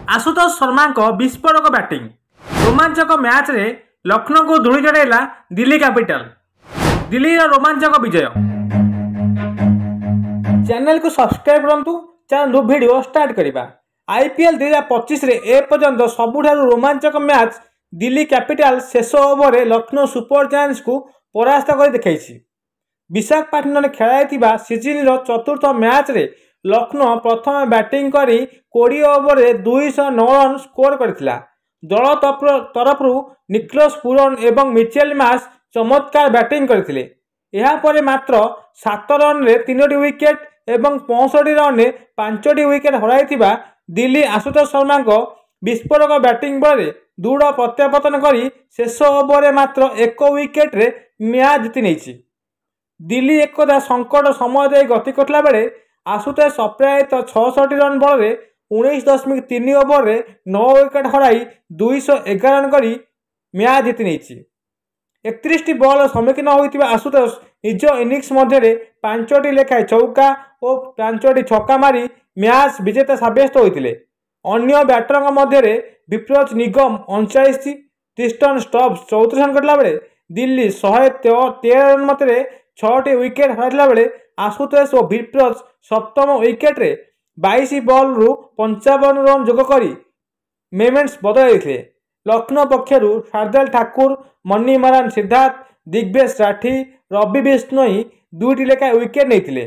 Ashutosh Sharma विस्फोरक batting रोमांचक match रे लखनऊ को धूली चढ़ेला दिल्ली कैपिटल। दिल्ली रोमांचक विजय। चैनल को सब्सक्राइब करंतु। चलो वीडियो स्टार्ट करिबा। आईपीएल 2025 रे ए पर्यंत सबुठारु रोमांचक मैच दिल्ली कैपिटल शेष ओवर लखनऊ सुपर जायंट्स को परास्त कर देखाइछि। विशाखापट्टनम खेलाइथिबा सीजन चतुर्थ मैच रे लखनऊ प्रथम बैटिंग करी 20 ओवर 209 रन स्कोर करथिला। दल तरफरु निकोलस पुरन एवं मिचेल मार्श चमत्कार बैटिंग करथिले। एहा परे मात्र 7 रन रे 3टी विकेट एवं 65 रन रे 5टी विकेट हराइथिबा दिल्ली आशुतोष शर्मा विस्फोरक बैटिंग बल दृढ़ प्रत्यावर्तन करी शेष ओवर मात्र 1 विकेट रे मैच जीति नेछि। दिल्ली एकदा संकट समय दे गति करथिला बेले आशुतोष अप्रायत 66 रन बल 19.3 ओवर 9 विकेट हराई 211 रन करी मैच जीति नेछि। 31 बॉल सम्मुखीन होइतिबा आशुतोष निज इनिंग्स मध्य 5टी लेखाएं चौका और 5टी छक्का मारी मैच विजेता साब्यस्त होइतिले। अन्य बैटरଙ୍କ मध्य विप्रोच निगम 39, ट्रिस्टन स्टब्स 34 रन करला बेले दिल्ली 113 रन मध्य 6टी विकेट हराइला बेले आशुतोष और विप्रोच सप्तम विकेट रे 22 बॉल रु 55 रन जोग करी मेमेंट्स बदलैथिले। लखनऊ पक्षरु शार्दुल ठाकुर, मनी मारान सिद्धार्थ, दिग्वेश राठी, रवि बिश्नोई 2टी लेखा विकेट नेइथिले।